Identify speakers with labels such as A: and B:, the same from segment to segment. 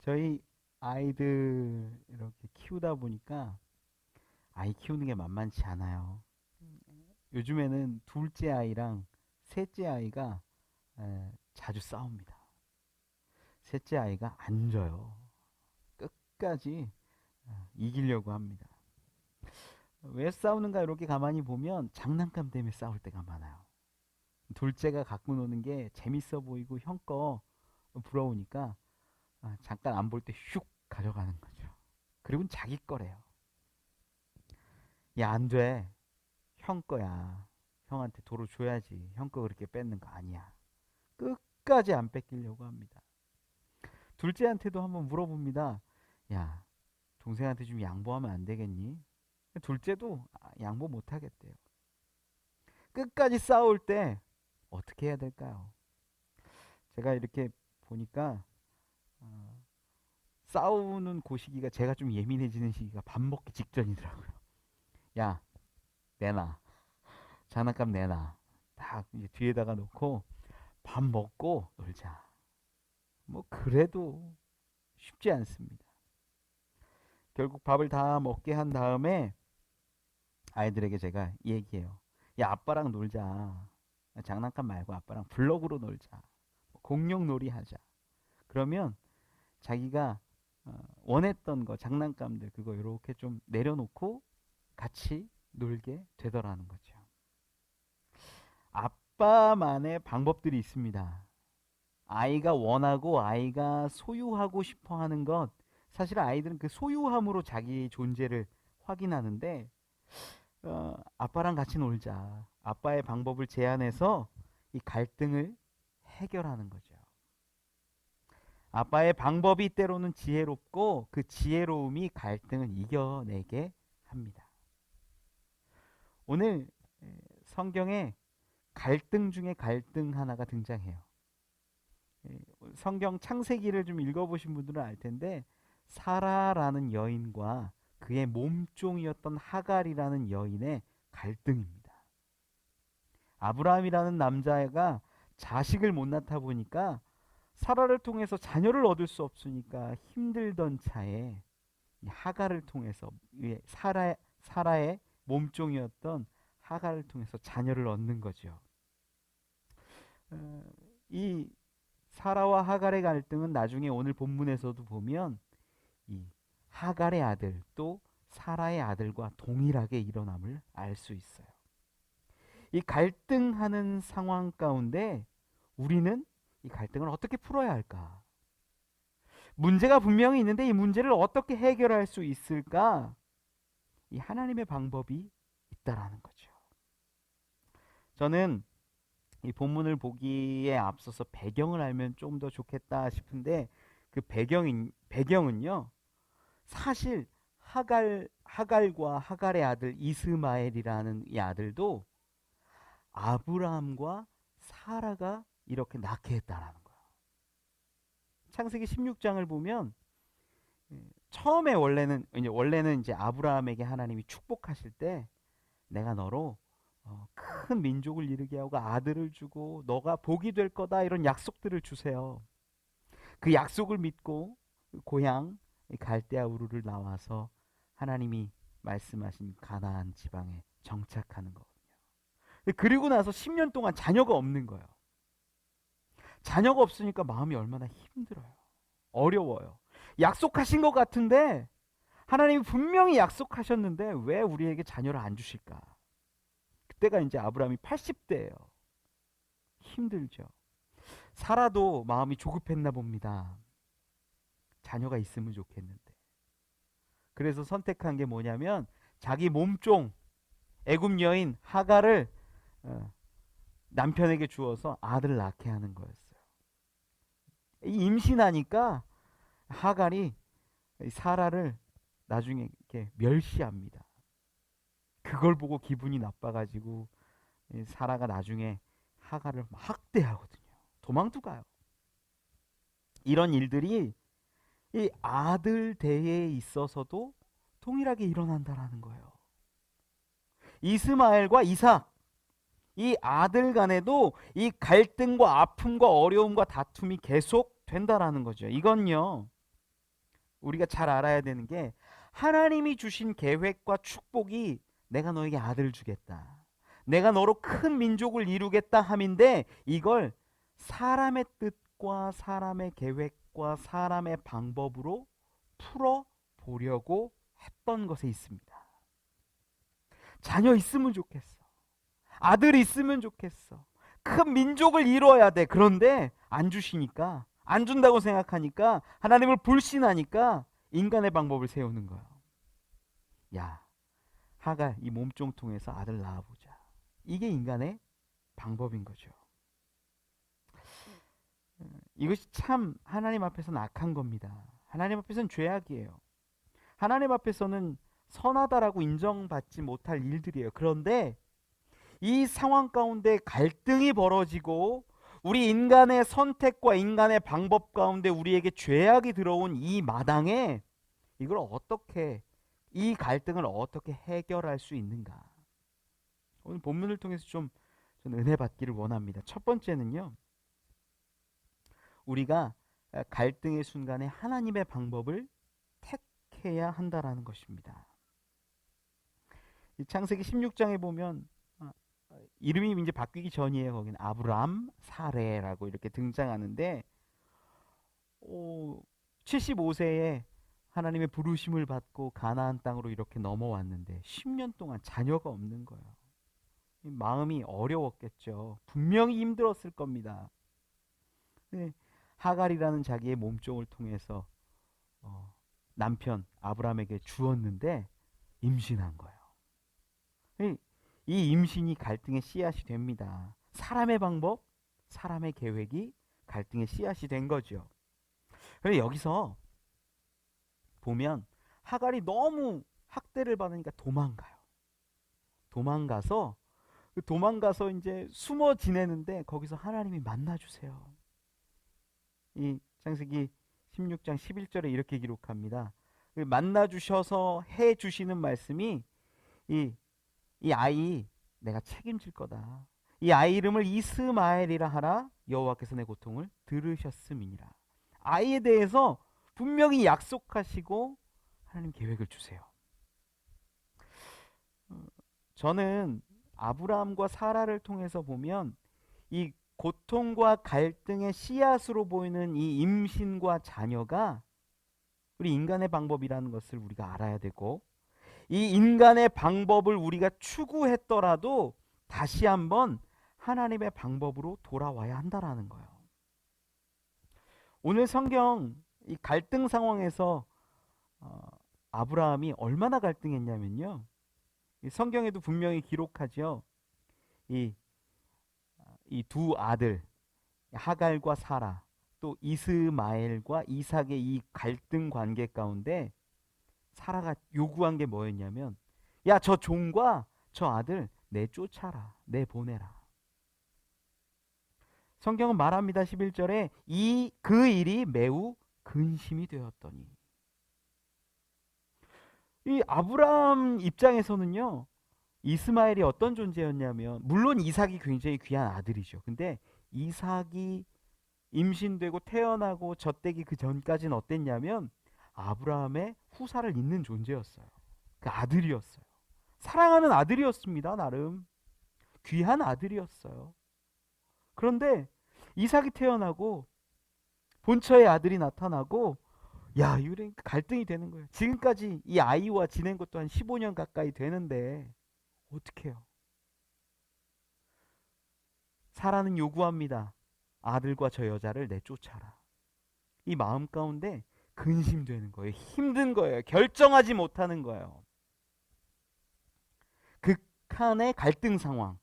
A: 저희 아이들 이렇게 키우다 보니까 아이 키우는 게 만만치 않아요. 요즘에는 둘째 아이랑 셋째 아이가 자주 싸웁니다. 셋째 아이가 안 져요. 끝까지 이기려고 합니다. 왜 싸우는가 이렇게 가만히 보면 장난감 때문에 싸울 때가 많아요. 둘째가 갖고 노는 게 재밌어 보이고 형 거 부러우니까 잠깐 안 볼 때 슉 가져가는 거죠. 그리고 자기 거래요. 야, 안 돼. 형 거야. 형한테 도로 줘야지. 형 거 그렇게 뺏는 거 아니야. 끝까지 안 뺏기려고 합니다. 둘째한테도 한번 물어봅니다. 야, 동생한테 좀 양보하면 안 되겠니? 둘째도 양보 못 하겠대요. 끝까지 싸울 때 어떻게 해야 될까요? 제가 이렇게 보니까 어, 싸우는 그 시기가 제가 좀 예민해지는 시기가 밥 먹기 직전이더라고요. 야, 내놔. 장난감 내놔. 딱 이제 뒤에다가 놓고 밥 먹고 놀자. 뭐 그래도 쉽지 않습니다. 결국 밥을 다 먹게 한 다음에 아이들에게 제가 얘기해요. 야, 아빠랑 놀자. 장난감 말고 아빠랑 블럭으로 놀자. 공룡 놀이 하자. 그러면 자기가 원했던 거 장난감들 그거 이렇게 좀 내려놓고 같이 놀게 되더라는 거죠. 아빠만의 방법들이 있습니다. 아이가 원하고 아이가 소유하고 싶어 하는 것, 사실 아이들은 그 소유함으로 자기 존재를 확인하는데, 아빠랑 같이 놀자. 아빠의 방법을 제안해서 이 갈등을 해결하는 거죠. 아빠의 방법이 때로는 지혜롭고 그 지혜로움이 갈등을 이겨내게 합니다. 오늘 성경에 갈등 중에 갈등 하나가 등장해요. 성경 창세기를 좀 읽어보신 분들은 알 텐데 사라라는 여인과 그의 몸종이었던 하갈이라는 여인의 갈등입니다. 아브라함이라는 남자가 자식을 못 낳다 보니까 사라를 통해서 자녀를 얻을 수 없으니까 힘들던 차에 하갈을 통해서 사라의 몸종이었던 하갈을 통해서 자녀를 얻는 거죠. 이 사라와 하갈의 갈등은 나중에 오늘 본문에서도 보면 이 하갈의 아들 또 사라의 아들과 동일하게 일어남을 알 수 있어요. 이 갈등하는 상황 가운데 우리는 이 갈등을 어떻게 풀어야 할까? 문제가 분명히 있는데 이 문제를 어떻게 해결할 수 있을까? 이 하나님의 방법이 있다라는 거죠. 저는 이 본문을 보기에 앞서서 배경을 알면 좀 더 좋겠다 싶은데 그 배경은요. 사실 하갈과 하갈의 아들 이스마엘이라는 이 아들도 아브라함과 사라가 이렇게 낳게 했다라는 거예요. 창세기 16장을 보면 처음에 원래는 이제 아브라함에게 하나님이 축복하실 때 내가 너로 큰 민족을 이루게 하고 아들을 주고 너가 복이 될 거다 이런 약속들을 주세요. 그 약속을 믿고 고향 갈대아 우르를 나와서 하나님이 말씀하신 가나안 지방에 정착하는 거거든요. 그리고 나서 10년 동안 자녀가 없는 거예요. 자녀가 없으니까 마음이 얼마나 힘들어요. 어려워요. 약속하신 것 같은데 하나님이 분명히 약속하셨는데 왜 우리에게 자녀를 안 주실까? 그때가 이제 아브라함이 80대예요. 힘들죠. 사라도 마음이 조급했나 봅니다. 자녀가 있으면 좋겠는데. 그래서 선택한 게 뭐냐면 자기 몸종 애굽 여인 하갈을 남편에게 주어서 아들을 낳게 하는 거였어요. 임신하니까 하갈이 사라를 나중에 이렇게 멸시합니다. 그걸 보고 기분이 나빠가지고 사라가 나중에 하갈을 학대하거든요. 도망도 가요. 이런 일들이 이 아들 대에 있어서도 동일하게 일어난다라는 거예요. 이스마엘과 이삭 이 아들 간에도 이 갈등과 아픔과 어려움과 다툼이 계속 된다라는 거죠. 이건요 우리가 잘 알아야 되는 게 하나님이 주신 계획과 축복이 내가 너에게 아들 주겠다. 내가 너로 큰 민족을 이루겠다 함인데 이걸 사람의 뜻과 사람의 계획과 사람의 방법으로 풀어 보려고 했던 것에 있습니다. 자녀 있으면 좋겠어. 아들 있으면 좋겠어. 큰 민족을 이루어야 돼. 그런데 안 주시니까, 안 준다고 생각하니까, 하나님을 불신하니까 인간의 방법을 세우는 거예요. 야, 하갈 이 몸종 통해서 아들 낳아보자. 이게 인간의 방법인 거죠. 이것이 참 하나님 앞에서는 악한 겁니다. 하나님 앞에서는 죄악이에요. 하나님 앞에서는 선하다라고 인정받지 못할 일들이에요. 그런데 이 상황 가운데 갈등이 벌어지고 우리 인간의 선택과 인간의 방법 가운데 우리에게 죄악이 들어온 이 마당에 이걸 어떻게, 이 갈등을 어떻게 해결할 수 있는가? 오늘 본문을 통해서 좀 저는 은혜 받기를 원합니다. 첫 번째는요, 우리가 갈등의 순간에 하나님의 방법을 택해야 한다라는 것입니다. 이 창세기 16장에 보면 이름이 이제 바뀌기 전이에요. 거기는 아브람, 사레라고 이렇게 등장하는데 75세에 하나님의 부르심을 받고 가나안 땅으로 이렇게 넘어왔는데 10년 동안 자녀가 없는 거예요. 마음이 어려웠겠죠. 분명히 힘들었을 겁니다. 네, 하갈이라는 자기의 몸종을 통해서 남편 아브람에게 주었는데 임신한 거예요. 이 임신이 갈등의 씨앗이 됩니다. 사람의 방법, 사람의 계획이 갈등의 씨앗이 된 거죠. 그런데 여기서 보면 하갈이 너무 학대를 받으니까 도망가서 이제 숨어 지내는데 거기서 하나님이 만나주세요. 이 창세기 16장 11절에 이렇게 기록합니다. 만나주셔서 해주시는 말씀이 이 아이 내가 책임질 거다. 이 아이 이름을 이스마엘이라 하라. 여호와께서 내 고통을 들으셨음이니라. 아이에 대해서 분명히 약속하시고 하나님 계획을 주세요. 저는 아브라함과 사라를 통해서 보면 이 고통과 갈등의 씨앗으로 보이는 이 임신과 자녀가 우리 인간의 방법이라는 것을 우리가 알아야 되고, 이 인간의 방법을 우리가 추구했더라도 다시 한번 하나님의 방법으로 돌아와야 한다라는 거예요. 오늘 성경 이 갈등 상황에서 아브라함이 얼마나 갈등했냐면요. 이 성경에도 분명히 기록하죠. 이 두 아들 하갈과 사라, 또 이스마엘과 이삭의 이 갈등 관계 가운데 사라가 요구한 게 뭐였냐면, 야, 저 종과 저 아들 내쫓아라, 내보내라. 성경은 말합니다. 11절에 그 일이 매우 근심이 되었더니. 이 아브라함 입장에서는요, 이스마엘이 어떤 존재였냐면, 물론 이삭이 굉장히 귀한 아들이죠. 근데 이삭이 임신되고 태어나고 젖되기 그 전까지는 어땠냐면 아브라함의 후사를 잇는 존재였어요. 그 아들이었어요. 사랑하는 아들이었습니다. 나름 귀한 아들이었어요. 그런데 이삭이 태어나고 본처의 아들이 나타나고, 야, 이런 갈등이 되는 거예요. 지금까지 이 아이와 지낸 것도 한 15년 가까이 되는데 어떡해요? 사라는 요구합니다. 아들과 저 여자를 내쫓아라. 이 마음 가운데 근심되는 거예요. 힘든 거예요. 결정하지 못하는 거예요. 극한의 갈등 상황,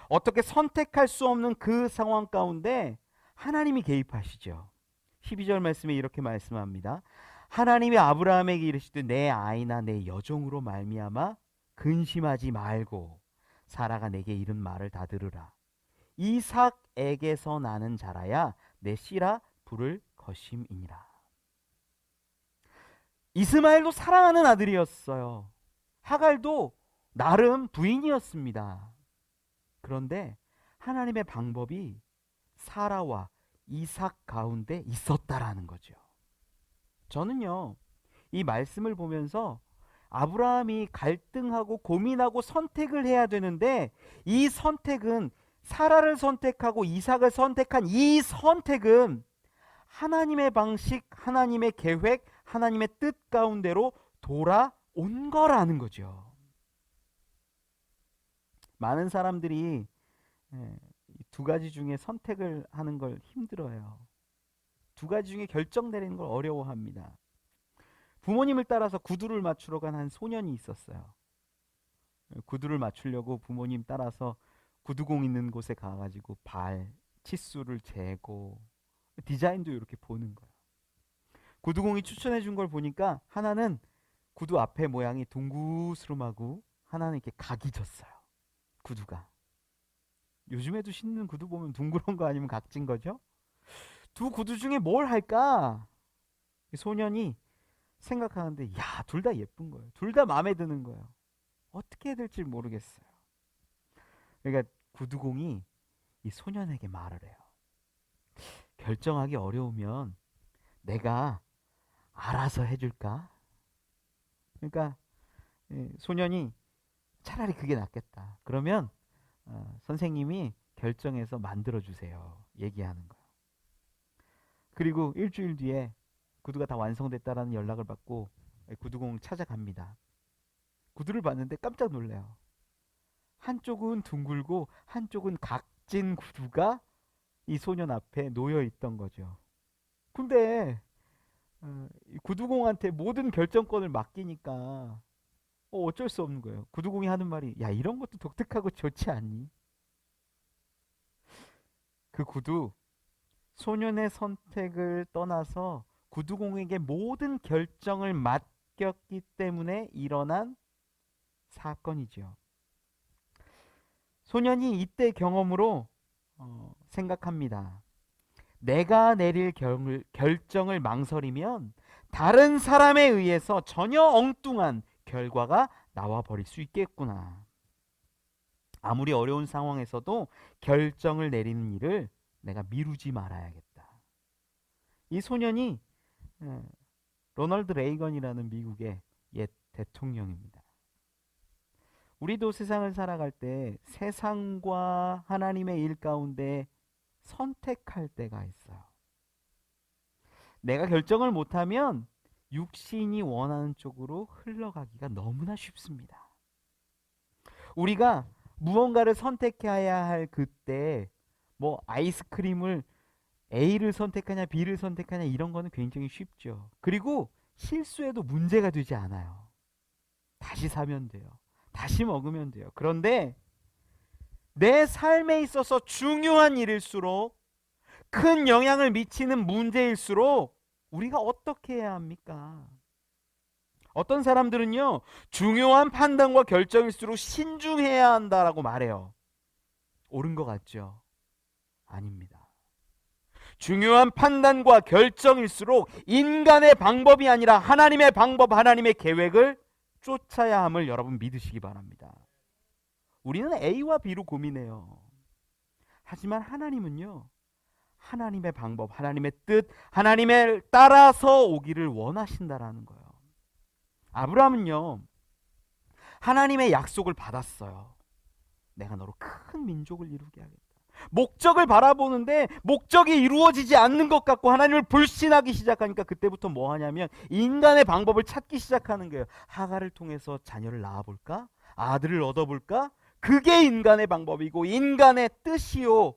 A: 어떻게 선택할 수 없는 그 상황 가운데 하나님이 개입하시죠. 12절 말씀에 이렇게 말씀합니다. 하나님이 아브라함에게 이르시되 내 아이나 내 여종으로 말미암아 근심하지 말고 사라가 내게 이른 말을 다 들으라. 이삭에게서 나는 자라야 내 씨라 부를 것임이니라. 이스마엘도 사랑하는 아들이었어요. 하갈도 나름 부인이었습니다. 그런데 하나님의 방법이 사라와 이삭 가운데 있었다라는 거죠. 저는요, 이 말씀을 보면서 아브라함이 갈등하고 고민하고 선택을 해야 되는데, 이 선택은 사라를 선택하고 이삭을 선택한 이 선택은 하나님의 방식, 하나님의 계획, 하나님의 뜻 가운데로 돌아온 거라는 거죠. 많은 사람들이 두 가지 중에 선택을 하는 걸 힘들어요. 두 가지 중에 결정 내리는 걸 어려워합니다. 부모님을 따라서 구두를 맞추러 간 한 소년이 있었어요. 구두를 맞추려고 부모님 따라서 구두공 있는 곳에 가가지고 발, 치수를 재고 디자인도 이렇게 보는 거예요. 구두공이 추천해 준 걸 보니까 하나는 구두 앞에 모양이 둥구스름하고 하나는 이렇게 각이 졌어요. 구두가. 요즘에도 신는 구두 보면 둥그런 거 아니면 각진 거죠? 두 구두 중에 뭘 할까? 소년이 생각하는데 야, 둘 다 예쁜 거예요. 둘 다 마음에 드는 거예요. 어떻게 해야 될지 모르겠어요. 그러니까 구두공이 이 소년에게 말을 해요. 결정하기 어려우면 내가 알아서 해줄까? 그러니까 소년이 차라리 그게 낫겠다. 그러면 선생님이 결정해서 만들어 주세요. 얘기하는 거예요. 그리고 일주일 뒤에 구두가 다 완성됐다라는 연락을 받고 구두공을 찾아갑니다. 구두를 봤는데 깜짝 놀래요. 한쪽은 둥글고 한쪽은 각진 구두가 이 소년 앞에 놓여 있던 거죠. 근데 이 구두공한테 모든 결정권을 맡기니까 어쩔 수 없는 거예요. 구두공이 하는 말이 야, 이런 것도 독특하고 좋지 않니? 그 구두 소년의 선택을 떠나서 구두공에게 모든 결정을 맡겼기 때문에 일어난 사건이죠. 소년이 이때 경험으로 생각합니다. 내가 내릴 결정을 망설이면 다른 사람에 의해서 전혀 엉뚱한 결과가 나와 버릴 수 있겠구나. 아무리 어려운 상황에서도 결정을 내리는 일을 내가 미루지 말아야겠다. 이 소년이 로널드 레이건이라는 미국의 옛 대통령입니다. 우리도 세상을 살아갈 때 세상과 하나님의 일 가운데 선택할 때가 있어요. 내가 결정을 못하면 육신이 원하는 쪽으로 흘러가기가 너무나 쉽습니다. 우리가 무언가를 선택해야 할 그때 뭐 아이스크림을 A를 선택하냐 B를 선택하냐 이런 거는 굉장히 쉽죠. 그리고 실수해도 문제가 되지 않아요. 다시 사면 돼요. 다시 먹으면 돼요. 그런데 내 삶에 있어서 중요한 일일수록 큰 영향을 미치는 문제일수록 우리가 어떻게 해야 합니까? 어떤 사람들은요, 중요한 판단과 결정일수록 신중해야 한다라고 말해요. 옳은 것 같죠? 아닙니다. 중요한 판단과 결정일수록 인간의 방법이 아니라 하나님의 방법, 하나님의 계획을 쫓아야 함을 여러분 믿으시기 바랍니다. 우리는 A와 B로 고민해요. 하지만 하나님은요, 하나님의 방법, 하나님의 뜻, 하나님을 따라서 오기를 원하신다라는 거예요. 아브라함은요, 하나님의 약속을 받았어요. 내가 너로 큰 민족을 이루게 하겠다. 목적을 바라보는데 목적이 이루어지지 않는 것 같고 하나님을 불신하기 시작하니까 그때부터 뭐 하냐면 인간의 방법을 찾기 시작하는 거예요. 하갈을 통해서 자녀를 낳아볼까? 아들을 얻어볼까? 그게 인간의 방법이고 인간의 뜻이요,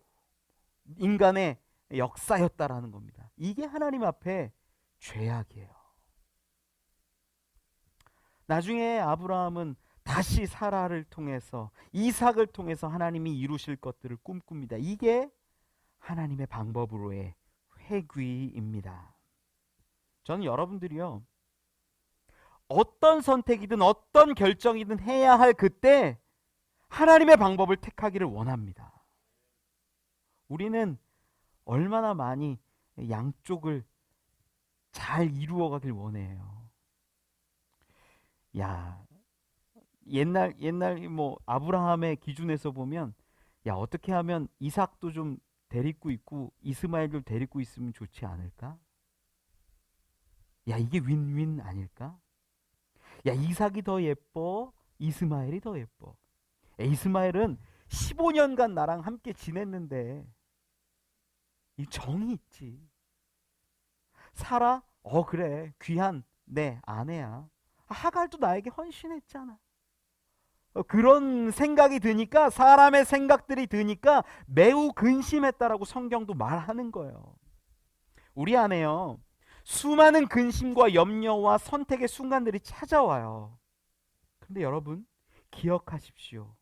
A: 인간의 역사였다라는 겁니다. 이게 하나님 앞에 죄악이에요. 나중에 아브라함은 다시 사라를 통해서 이삭을 통해서 하나님이 이루실 것들을 꿈꿉니다. 이게 하나님의 방법으로의 회귀입니다. 저는 여러분들이요, 어떤 선택이든 어떤 결정이든 해야 할 그때 하나님의 방법을 택하기를 원합니다. 우리는 얼마나 많이 양쪽을 잘 이루어가길 원해요. 야, 옛날 뭐 아브라함의 기준에서 보면 야, 어떻게 하면 이삭도 좀 데리고 있고 이스마엘도 데리고 있으면 좋지 않을까? 야, 이게 윈윈 아닐까? 야, 이삭이 더 예뻐? 이스마엘이 더 예뻐? 야, 이스마엘은 15년간 나랑 함께 지냈는데 이 정이 있지. 사라? 그래. 귀한 내 아내야. 하갈도 나에게 헌신했잖아. 그런 생각이 드니까, 사람의 생각들이 드니까 매우 근심했다라고 성경도 말하는 거예요. 우리 안에요, 수많은 근심과 염려와 선택의 순간들이 찾아와요. 근데 여러분, 기억하십시오.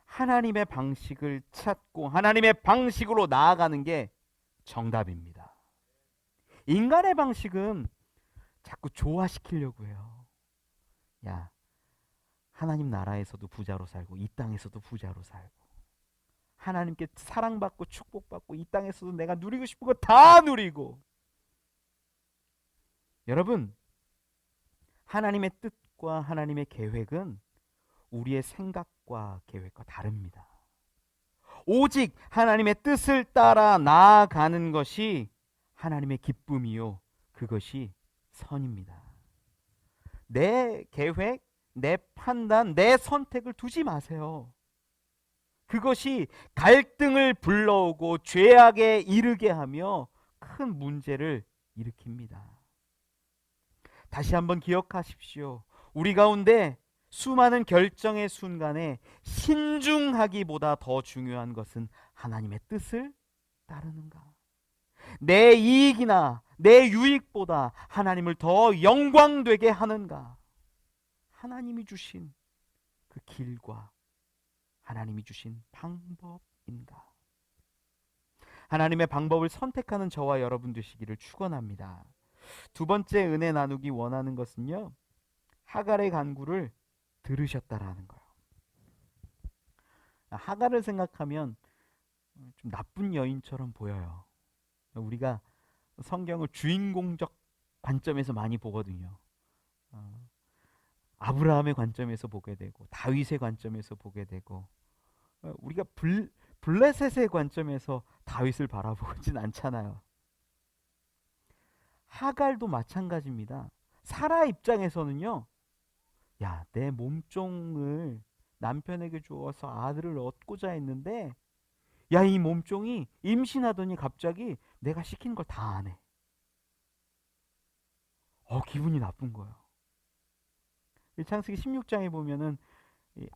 A: 하나님의 방식을 찾고 하나님의 방식으로 나아가는 게 정답입니다. 인간의 방식은 자꾸 조화시키려고 해요. 야, 하나님 나라에서도 부자로 살고 이 땅에서도 부자로 살고, 하나님께 사랑받고 축복받고 이 땅에서도 내가 누리고 싶은 거 다 누리고. 여러분, 하나님의 뜻과 하나님의 계획은 우리의 생각과 계획과 다릅니다. 오직 하나님의 뜻을 따라 나아가는 것이 하나님의 기쁨이요, 그것이 선입니다. 내 계획, 내 판단, 내 선택을 두지 마세요. 그것이 갈등을 불러오고 죄악에 이르게 하며 큰 문제를 일으킵니다. 다시 한번 기억하십시오. 우리 가운데 수많은 결정의 순간에 신중하기보다 더 중요한 것은 하나님의 뜻을 따르는가? 내 이익이나 내 유익보다 하나님을 더 영광되게 하는가? 하나님이 주신 그 길과 하나님이 주신 방법인가? 하나님의 방법을 선택하는 저와 여러분 되시기를 축원합니다. 두 번째 은혜 나누기 원하는 것은요, 하갈의 간구를 들으셨다라는 거예요. 하갈을 생각하면 좀 나쁜 여인처럼 보여요. 우리가 성경을 주인공적 관점에서 많이 보거든요. 아브라함의 관점에서 보게 되고 다윗의 관점에서 보게 되고, 우리가 블레셋의 관점에서 다윗을 바라보진 않잖아요. 하갈도 마찬가지입니다. 사라 입장에서는요, 야, 내 몸종을 남편에게 주어서 아들을 얻고자 했는데, 야, 이 몸종이 임신하더니 갑자기 내가 시킨 걸 다 안 해. 기분이 나쁜 거예요. 창세기 16장에 보면은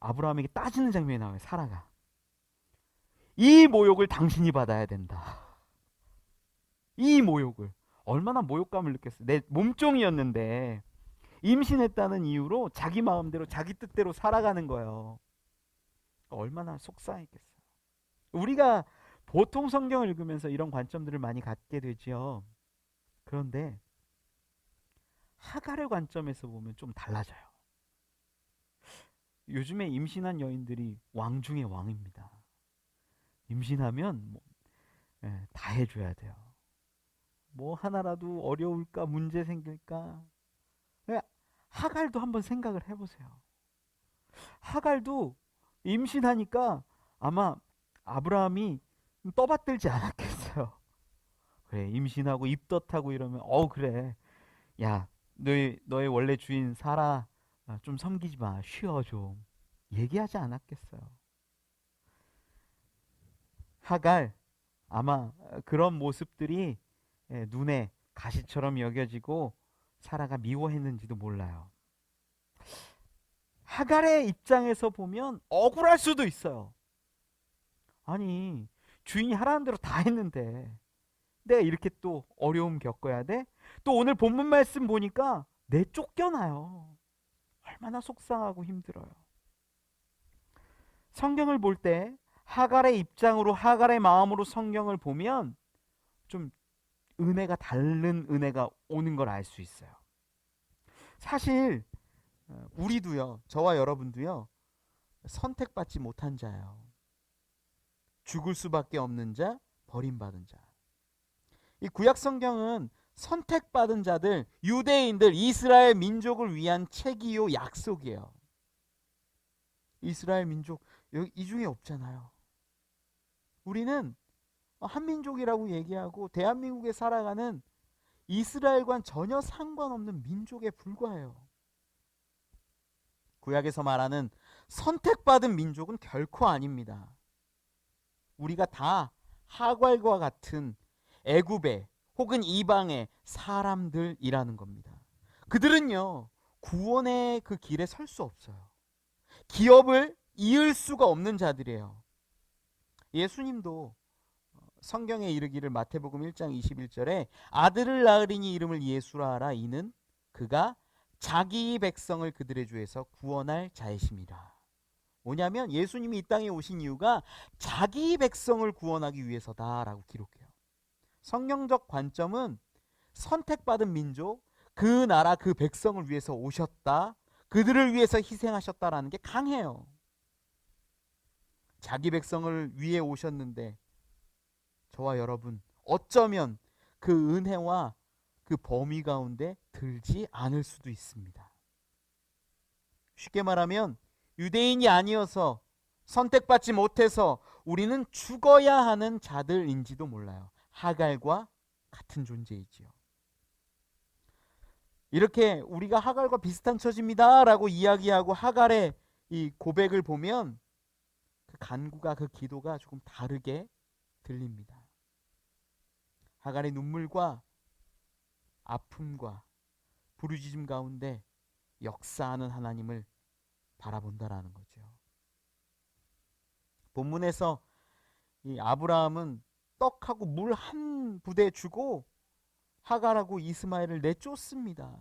A: 아브라함에게 따지는 장면이 나와요. 사라가, 이 모욕을 당신이 받아야 된다. 이 모욕을. 얼마나 모욕감을 느꼈어요. 내 몸종이었는데 임신했다는 이유로 자기 마음대로 자기 뜻대로 살아가는 거예요. 얼마나 속상했겠어요. 우리가 보통 성경을 읽으면서 이런 관점들을 많이 갖게 되지요. 그런데 하갈의 관점에서 보면 좀 달라져요. 요즘에 임신한 여인들이 왕 중에 왕입니다. 임신하면 다 해줘야 돼요. 뭐 하나라도 어려울까, 문제 생길까. 하갈도 한번 생각을 해보세요. 하갈도 임신하니까 아마 아브라함이 떠받들지 않았겠어요. 그래, 임신하고 입덧하고 이러면 그래, 야, 너의 원래 주인 사라, 좀 섬기지 마, 쉬어 좀, 얘기하지 않았겠어요. 하갈, 아마 그런 모습들이 눈에 가시처럼 여겨지고 사라가 미워했는지도 몰라요. 하갈의 입장에서 보면 억울할 수도 있어요. 아니, 주인이 하라는 대로 다 했는데 내가 이렇게 또 어려움 겪어야 돼? 또 오늘 본문 말씀 보니까 쫓겨나요. 얼마나 속상하고 힘들어요. 성경을 볼 때 하갈의 입장으로, 하갈의 마음으로 성경을 보면 좀 은혜가 다른 은혜가 오는 걸 알 수 있어요. 사실 우리도요, 저와 여러분도요, 선택받지 못한 자예요. 죽을 수밖에 없는 자, 버림받은 자. 이 구약 성경은 선택받은 자들, 유대인들, 이스라엘 민족을 위한 책이요, 약속이에요. 이스라엘 민족 이 중에 없잖아요. 우리는 한민족이라고 얘기하고 대한민국에 살아가는 이스라엘과는 전혀 상관없는 민족에 불과해요. 구약에서 말하는 선택받은 민족은 결코 아닙니다. 우리가 다 하갈과 같은 애굽의 혹은 이방의 사람들이라는 겁니다. 그들은요, 구원의 그 길에 설 수 없어요. 기업을 이을 수가 없는 자들이에요. 예수님도 성경에 이르기를 마태복음 1장 21절에 아들을 낳으리니 이름을 예수라 하라. 이는 그가 자기 백성을 그들의 죄에서 구원할 자이심이라. 뭐냐면 예수님이 이 땅에 오신 이유가 자기 백성을 구원하기 위해서다라고 기록해요. 성경적 관점은 선택받은 민족, 그 나라 그 백성을 위해서 오셨다, 그들을 위해서 희생하셨다라는 게 강해요. 자기 백성을 위해 오셨는데 저와 여러분 어쩌면 그 은혜와 그 범위 가운데 들지 않을 수도 있습니다. 쉽게 말하면 유대인이 아니어서 선택받지 못해서 우리는 죽어야 하는 자들인지도 몰라요. 하갈과 같은 존재이지요. 이렇게 우리가 하갈과 비슷한 처지입니다 라고 이야기하고 하갈의 이 고백을 보면 그 간구가, 그 기도가 조금 다르게 들립니다. 하갈의 눈물과 아픔과 부르짖음 가운데 역사하는 하나님을 바라본다라는 거죠. 본문에서 이 아브라함은 떡하고 물 한 부대 주고 하갈하고 이스마엘을 내쫓습니다.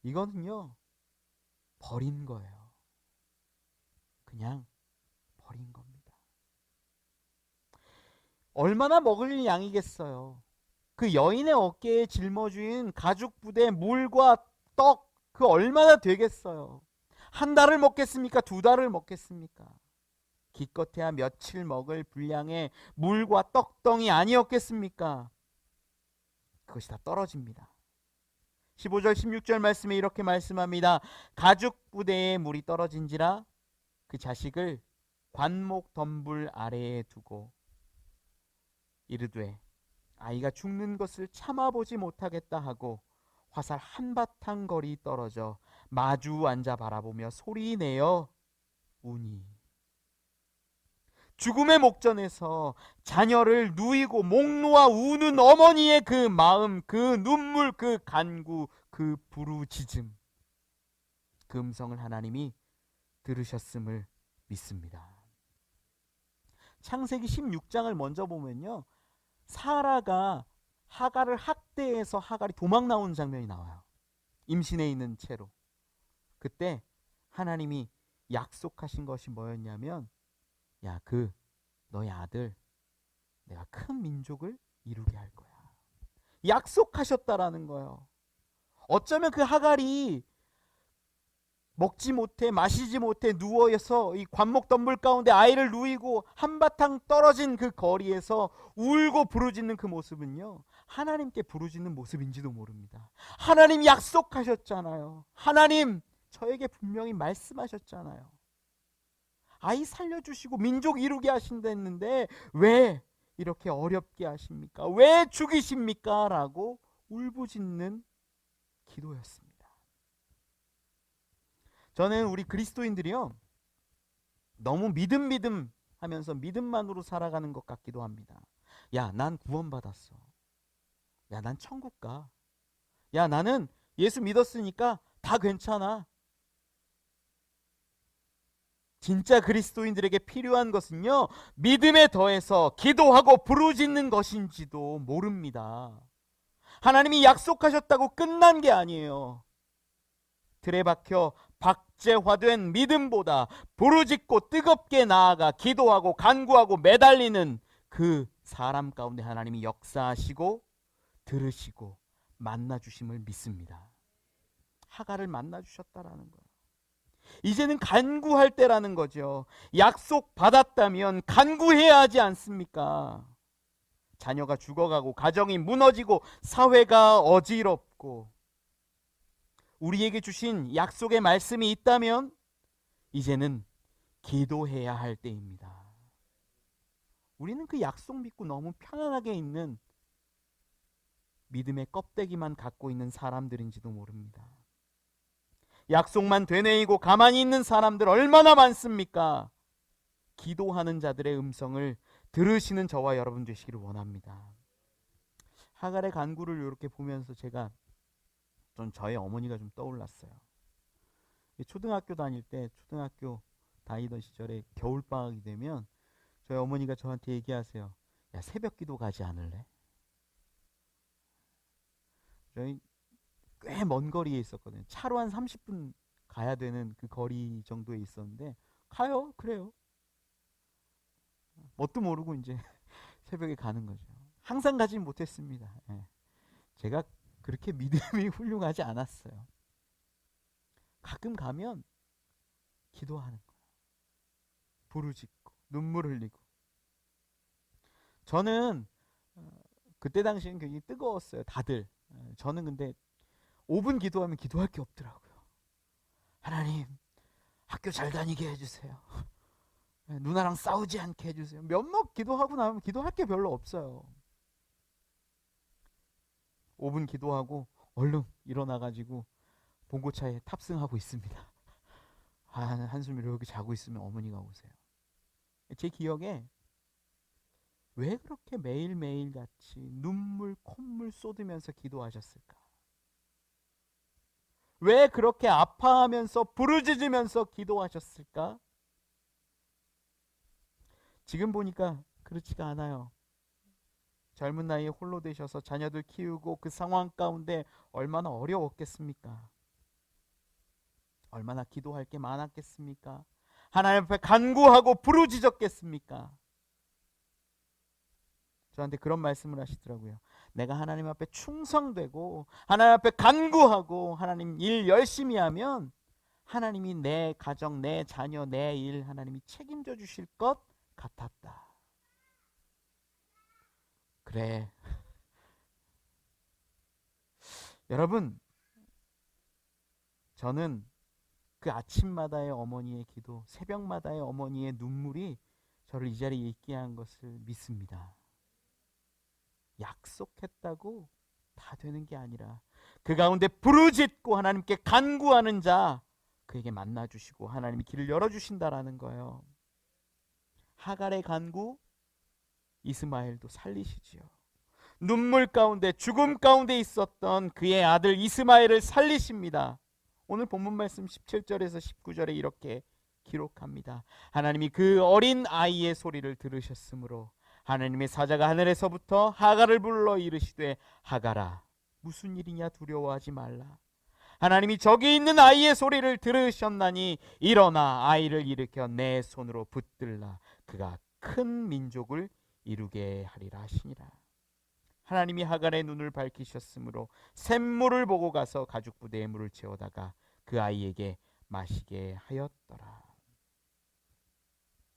A: 이거는요, 버린 거예요. 그냥 버린 겁니다. 얼마나 먹을 양이겠어요. 그 여인의 어깨에 짊어진 가죽 부대 물과 떡, 그 얼마나 되겠어요. 한 달을 먹겠습니까? 두 달을 먹겠습니까? 기껏해야 며칠 먹을 분량의 물과 떡덩이 아니었겠습니까? 그것이 다 떨어집니다. 15절 16절 말씀에 이렇게 말씀합니다. 가죽 부대에 물이 떨어진지라 그 자식을 관목 덤불 아래에 두고 이르되 아이가 죽는 것을 참아보지 못하겠다 하고 화살 한바탕 거리 떨어져 마주 앉아 바라보며 소리내어 우니. 죽음의 목전에서 자녀를 누이고 목 놓아 우는 어머니의 그 마음, 그 눈물, 그 간구, 그 부르짖음, 그 음성을 하나님이 들으셨음을 믿습니다. 창세기 16장을 먼저 보면요, 사라가 하갈을 학대해서 하갈이 도망 나오는 장면이 나와요. 임신해 있는 채로. 그때 하나님이 약속하신 것이 뭐였냐면, 야, 너의 아들 내가 큰 민족을 이루게 할 거야. 약속하셨다라는 거예요. 어쩌면 그 하갈이 먹지 못해 마시지 못해 누워서 이 관목 덤불 가운데 아이를 누이고 한바탕 떨어진 그 거리에서 울고 부르짖는 그 모습은요, 하나님께 부르짖는 모습인지도 모릅니다. 하나님 약속하셨잖아요. 하나님 저에게 분명히 말씀하셨잖아요. 아이 살려주시고 민족 이루게 하신다 했는데 왜 이렇게 어렵게 하십니까? 왜 죽이십니까? 라고 울부짖는 기도였습니다. 저는 우리 그리스도인들이요, 너무 믿음 하면서 믿음만으로 살아가는 것 같기도 합니다. 야, 난 구원받았어. 야, 난 천국 가. 야, 나는 예수 믿었으니까 다 괜찮아. 진짜 그리스도인들에게 필요한 것은요, 믿음에 더해서 기도하고 부르짖는 것인지도 모릅니다. 하나님이 약속하셨다고 끝난 게 아니에요. 틀에 박혀 박제화된 믿음보다 부르짖고 뜨겁게 나아가 기도하고 간구하고 매달리는 그 사람 가운데 하나님이 역사하시고 들으시고 만나주심을 믿습니다. 하갈을 만나주셨다라는 거예요. 이제는 간구할 때라는 거죠. 약속 받았다면 간구해야 하지 않습니까? 자녀가 죽어가고 가정이 무너지고 사회가 어지럽고 우리에게 주신 약속의 말씀이 있다면 이제는 기도해야 할 때입니다. 우리는 그 약속 믿고 너무 편안하게 있는 믿음의 껍데기만 갖고 있는 사람들인지도 모릅니다. 약속만 되뇌이고 가만히 있는 사람들 얼마나 많습니까? 기도하는 자들의 음성을 들으시는 저와 여러분 되시기를 원합니다. 하갈의 간구를 이렇게 보면서 제가 전 저의 어머니가 좀 떠올랐어요. 초등학교 다닐 때, 초등학교 다니던 시절에 겨울방학이 되면 저희 어머니가 저한테 얘기하세요. 야, 새벽 기도 가지 않을래? 저희 꽤 먼 거리에 있었거든요. 차로 한 30분 가야 되는 그 거리 정도에 있었는데, 가요? 그래요. 뭣도 모르고 이제 새벽에 가는 거죠. 항상 가진 못했습니다. 예. 제가 그렇게 믿음이 훌륭하지 않았어요. 가끔 가면 기도하는 거예요. 부르짖고 눈물 흘리고. 저는 그때 당시엔 굉장히 뜨거웠어요. 다들. 저는 근데 5분 기도하면 기도할 게 없더라고요. 하나님, 학교 잘 다니게 해주세요. 누나랑 싸우지 않게 해주세요. 몇몇 기도하고 나면 기도할 게 별로 없어요. 5분 기도하고 얼른 일어나가지고 봉고차에 탑승하고 있습니다. 한숨 이렇게 자고 있으면 어머니가 오세요. 제 기억에 왜 그렇게 매일매일 같이 눈물 콧물 쏟으면서 기도하셨을까? 왜 그렇게 아파하면서 부르짖으면서 기도하셨을까? 지금 보니까 그렇지가 않아요. 젊은 나이에 홀로 되셔서 자녀들 키우고 그 상황 가운데 얼마나 어려웠겠습니까? 얼마나 기도할 게 많았겠습니까? 하나님 앞에 간구하고 부르짖었겠습니까? 저한테 그런 말씀을 하시더라고요. 내가 하나님 앞에 충성되고 하나님 앞에 간구하고 하나님 일 열심히 하면 하나님이 내 가정, 내 자녀, 내 일 하나님이 책임져 주실 것 같았다. 그래. 여러분, 저는 그 아침마다의 어머니의 기도, 새벽마다의 어머니의 눈물이 저를 이 자리에 있게 한 것을 믿습니다. 약속했다고 다 되는 게 아니라 그 가운데 부르짖고 하나님께 간구하는 자, 그에게 만나주시고 하나님이 길을 열어주신다라는 거예요. 하갈의 간구, 이스마엘도 살리시지요. 눈물 가운데 죽음 가운데 있었던 그의 아들 이스마엘을 살리십니다. 오늘 본문 말씀 17절에서 19절에 이렇게 기록합니다. 하나님이 그 어린 아이의 소리를 들으셨으므로 하나님의 사자가 하늘에서부터 하갈을 불러 이르시되 하갈아 무슨 일이냐 두려워하지 말라. 하나님이 저기 있는 아이의 소리를 들으셨나니 일어나 아이를 일으켜 내 손으로 붙들라. 그가 큰 민족을 이루게 하리라 하시니라. 하나님이 하갈의 눈을 밝히셨으므로 샘물을 보고 가서 가죽 부대에 물을 채워다가 그 아이에게 마시게 하였더라.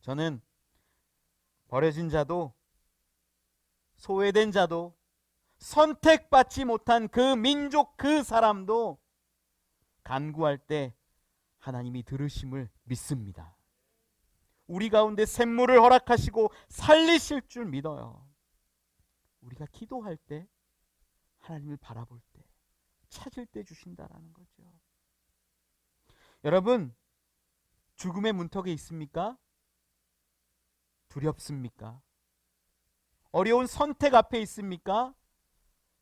A: 저는 버려진 자도 소외된 자도 선택받지 못한 그 민족 그 사람도 간구할 때 하나님이 들으심을 믿습니다. 우리 가운데 샘물을 허락하시고 살리실 줄 믿어요. 우리가 기도할 때 하나님을 바라볼 때 찾을 때 주신다라는 거죠. 여러분, 죽음의 문턱에 있습니까? 두렵습니까? 어려운 선택 앞에 있습니까?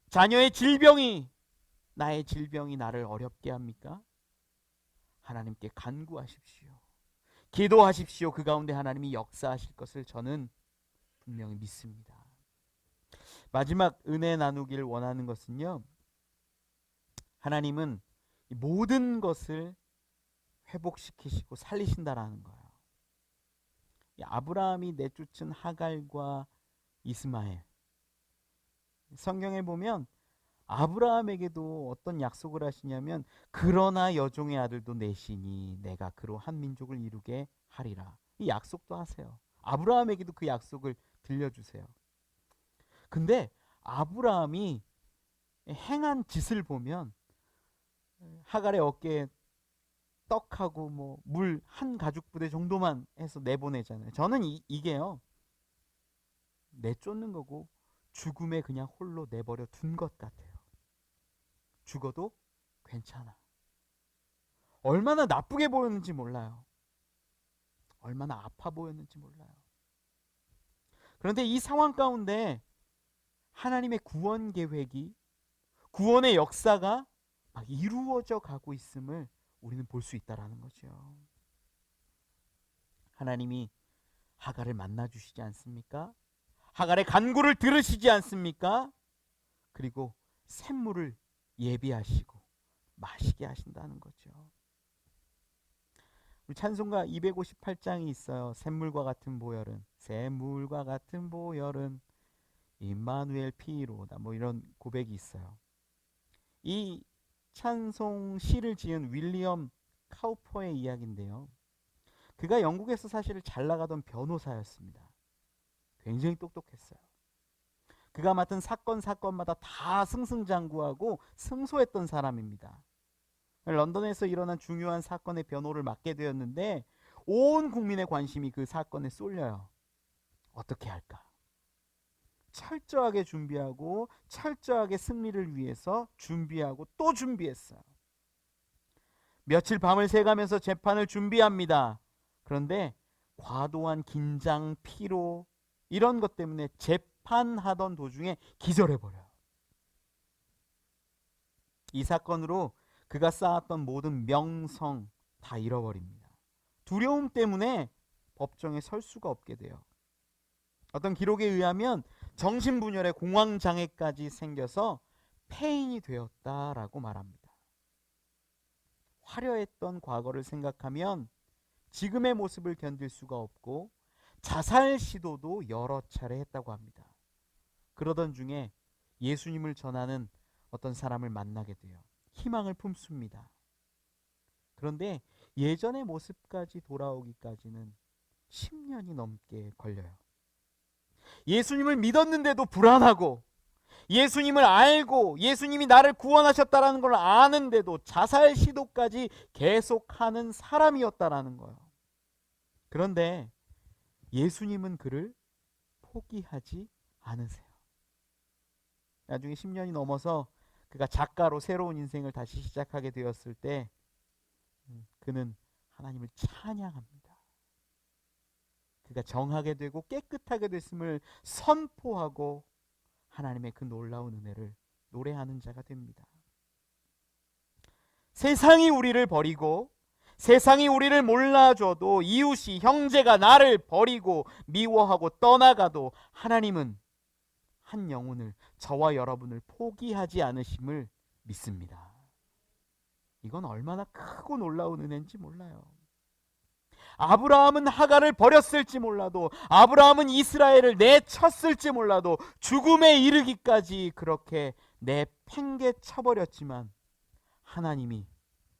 A: 자녀의 질병이 나의 질병이 나를 어렵게 합니까? 하나님께 간구하십시오. 기도하십시오. 그 가운데 하나님이 역사하실 것을 저는 분명히 믿습니다. 마지막 은혜 나누기를 원하는 것은요, 하나님은 모든 것을 회복시키시고 살리신다라는 거예요. 아브라함이 내쫓은 하갈과 이스마엘, 성경에 보면 아브라함에게도 어떤 약속을 하시냐면 그러나 여종의 아들도 내시니 내가 그로 한 민족을 이루게 하리라. 이 약속도 하세요. 아브라함에게도 그 약속을 들려주세요. 근데 아브라함이 행한 짓을 보면 하갈의 어깨에 떡하고 뭐 물 한 가죽 부대 정도만 해서 내보내잖아요. 저는 이게요, 내쫓는 거고 죽음에 그냥 홀로 내버려 둔 것 같아요. 죽어도 괜찮아. 얼마나 나쁘게 보였는지 몰라요. 얼마나 아파 보였는지 몰라요. 그런데 이 상황 가운데 하나님의 구원 계획이, 구원의 역사가 막 이루어져 가고 있음을 우리는 볼 수 있다라는 거죠. 하나님이 하갈을 만나 주시지 않습니까? 하갈의 간구를 들으시지 않습니까? 그리고 샘물을 예비하시고 마시게 하신다는 거죠. 우리 찬송가 258장이 있어요. 샘물과 같은 보혈은, 샘물과 같은 보혈은 임마누엘 피로다, 뭐 이런 고백이 있어요. 이 찬송 시를 지은 윌리엄 카우퍼의 이야기인데요. 그가 영국에서 사실 잘 나가던 변호사였습니다. 굉장히 똑똑했어요. 그가 맡은 사건마다 다 승승장구하고 승소했던 사람입니다. 런던에서 일어난 중요한 사건의 변호를 맡게 되었는데 온 국민의 관심이 그 사건에 쏠려요. 어떻게 할까? 철저하게 준비하고 철저하게 승리를 위해서 준비하고 또 준비했어요. 며칠 밤을 새가면서 재판을 준비합니다. 그런데 과도한 긴장, 피로 이런 것 때문에 재판하던 도중에 기절해버려요. 이 사건으로 그가 쌓았던 모든 명성 다 잃어버립니다. 두려움 때문에 법정에 설 수가 없게 돼요. 어떤 기록에 의하면 정신분열의 공황장애까지 생겨서 폐인이 되었다라고 말합니다. 화려했던 과거를 생각하면 지금의 모습을 견딜 수가 없고 자살 시도도 여러 차례 했다고 합니다. 그러던 중에 예수님을 전하는 어떤 사람을 만나게 돼요. 희망을 품습니다. 그런데 예전의 모습까지 돌아오기까지는 10년이 넘게 걸려요. 예수님을 믿었는데도 불안하고, 예수님을 알고 예수님이 나를 구원하셨다라는 걸 아는데도 자살 시도까지 계속하는 사람이었다라는 거예요. 그런데 예수님은 그를 포기하지 않으세요. 나중에 10년이 넘어서 그가 작가로 새로운 인생을 다시 시작하게 되었을 때 그는 하나님을 찬양합니다. 그가 정하게 되고 깨끗하게 됐음을 선포하고 하나님의 그 놀라운 은혜를 노래하는 자가 됩니다. 세상이 우리를 버리고 세상이 우리를 몰라줘도, 이웃이, 형제가 나를 버리고 미워하고 떠나가도 하나님은 한 영혼을, 저와 여러분을 포기하지 않으심을 믿습니다. 이건 얼마나 크고 놀라운 은혜인지 몰라요. 아브라함은 하갈을 버렸을지 몰라도, 아브라함은 이스라엘을 내쳤을지 몰라도, 죽음에 이르기까지 그렇게 내팽개쳐버렸지만 하나님이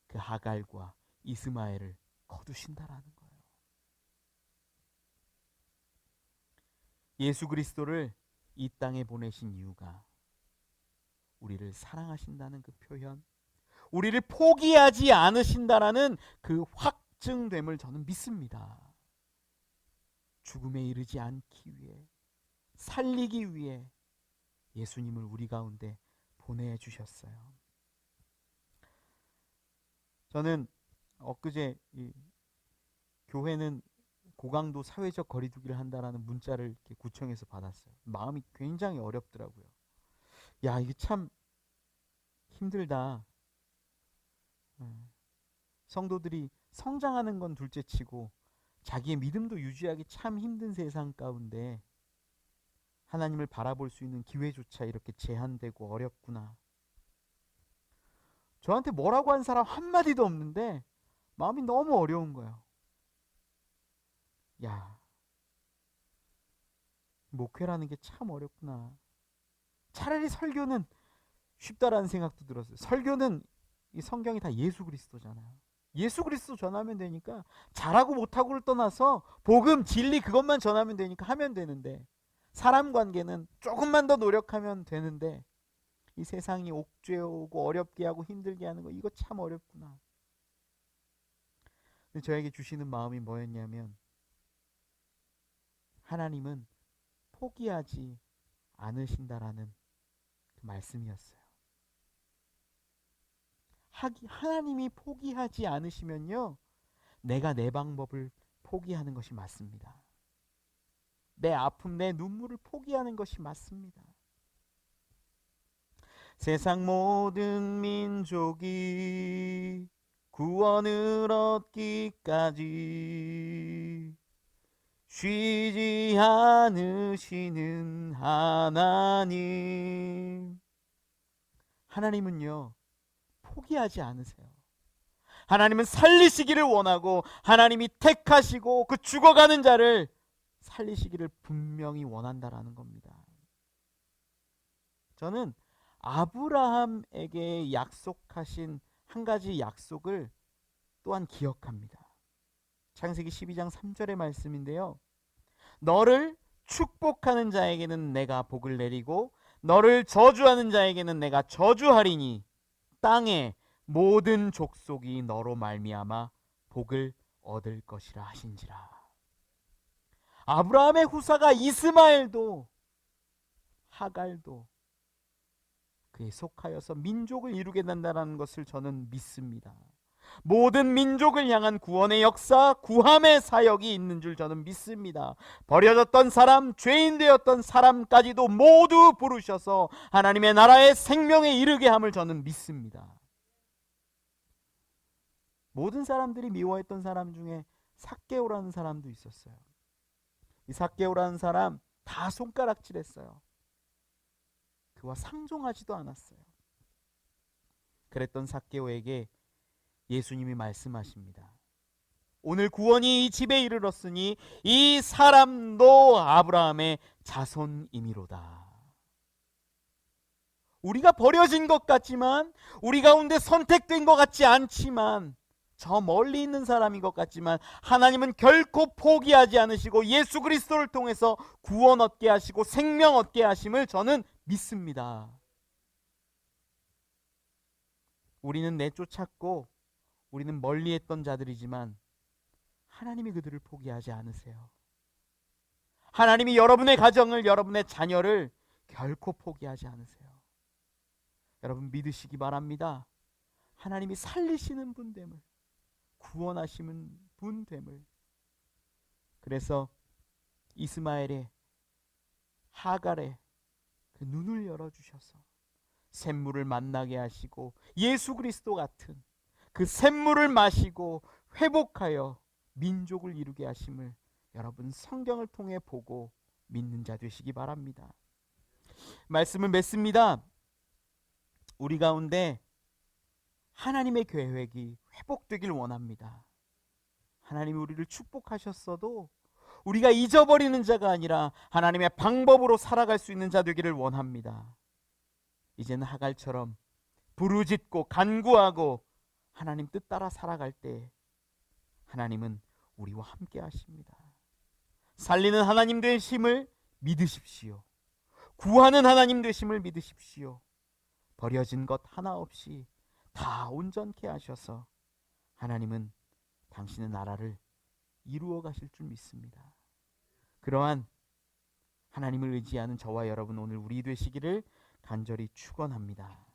A: 그 하갈과 이스마엘을 거두신다라는 거예요. 예수 그리스도를 이 땅에 보내신 이유가 우리를 사랑하신다는 그 표현, 우리를 포기하지 않으신다라는 그 확증됨을 저는 믿습니다. 죽음에 이르지 않기 위해, 살리기 위해 예수님을 우리 가운데 보내주셨어요. 저는 엊그제 교회는 고강도 사회적 거리두기를 한다라는 문자를 이렇게 구청에서 받았어요. 마음이 굉장히 어렵더라고요. 야, 이게 참 힘들다. 성도들이 성장하는 건 둘째치고 자기의 믿음도 유지하기 참 힘든 세상 가운데 하나님을 바라볼 수 있는 기회조차 이렇게 제한되고 어렵구나. 저한테 뭐라고 한 사람 한마디도 없는데 마음이 너무 어려운 거예요. 야, 목회라는 게 참 어렵구나. 차라리 설교는 쉽다라는 생각도 들었어요. 설교는 이 성경이 다 예수 그리스도잖아요. 예수 그리스도 전하면 되니까 잘하고 못하고를 떠나서 복음, 진리 그것만 전하면 되니까 하면 되는데, 사람 관계는 조금만 더 노력하면 되는데 이 세상이 옥죄어오고 어렵게 하고 힘들게 하는 거, 이거 참 어렵구나. 근데 저에게 주시는 마음이 뭐였냐면, 하나님은 포기하지 않으신다라는 그 말씀이었어요. 하나님이 포기하지 않으시면요, 내가 내 방법을 포기하는 것이 맞습니다. 내 아픔, 내 눈물을 포기하는 것이 맞습니다. 세상 모든 민족이 구원을 얻기까지 쉬지 않으시는 하나님. 하나님은요, 포기하지 않으세요. 하나님은 살리시기를 원하고, 하나님이 택하시고 그 죽어가는 자를 살리시기를 분명히 원한다라는 겁니다. 저는 아브라함에게 약속하신 한 가지 약속을 또한 기억합니다. 창세기 12장 3절의 말씀인데요, 너를 축복하는 자에게는 내가 복을 내리고 너를 저주하는 자에게는 내가 저주하리니 땅의 모든 족속이 너로 말미암아 복을 얻을 것이라 하신지라. 아브라함의 후사가 이스마엘도 하갈도 그에 속하여서 민족을 이루게 된다는 것을 저는 믿습니다. 모든 민족을 향한 구원의 역사, 구함의 사역이 있는 줄 저는 믿습니다. 버려졌던 사람, 죄인 되었던 사람까지도 모두 부르셔서 하나님의 나라의 생명에 이르게 함을 저는 믿습니다. 모든 사람들이 미워했던 사람 중에 삭개오라는 사람도 있었어요. 이 삭개오라는 사람 다 손가락질했어요. 그와 상종하지도 않았어요. 그랬던 삭개오에게 예수님이 말씀하십니다. 오늘 구원이 이 집에 이르렀으니 이 사람도 아브라함의 자손이미로다. 우리가 버려진 것 같지만, 우리 가운데 선택된 것 같지 않지만, 저 멀리 있는 사람인 것 같지만 하나님은 결코 포기하지 않으시고 예수 그리스도를 통해서 구원 얻게 하시고 생명 얻게 하심을 저는 믿습니다. 우리는 내쫓았고 우리는 멀리했던 자들이지만 하나님이 그들을 포기하지 않으세요. 하나님이 여러분의 가정을, 여러분의 자녀를 결코 포기하지 않으세요. 여러분 믿으시기 바랍니다. 하나님이 살리시는 분됨을, 구원하시는 분됨을. 그래서 이스마엘의, 하갈의 그 눈을 열어주셔서 샘물을 만나게 하시고 예수 그리스도 같은 그 샘물을 마시고 회복하여 민족을 이루게 하심을 여러분 성경을 통해 보고 믿는 자 되시기 바랍니다. 말씀을 맺습니다. 우리 가운데 하나님의 계획이 회복되길 원합니다. 하나님이 우리를 축복하셨어도 우리가 잊어버리는 자가 아니라 하나님의 방법으로 살아갈 수 있는 자 되기를 원합니다. 이제는 하갈처럼 부르짖고 간구하고 하나님 뜻 따라 살아갈 때 하나님은 우리와 함께 하십니다. 살리는 하나님 되심을 믿으십시오. 구하는 하나님 되심을 믿으십시오. 버려진 것 하나 없이 다 온전케 하셔서 하나님은 당신의 나라를 이루어 가실 줄 믿습니다. 그러한 하나님을 의지하는 저와 여러분 오늘 우리 되시기를 간절히 축원합니다.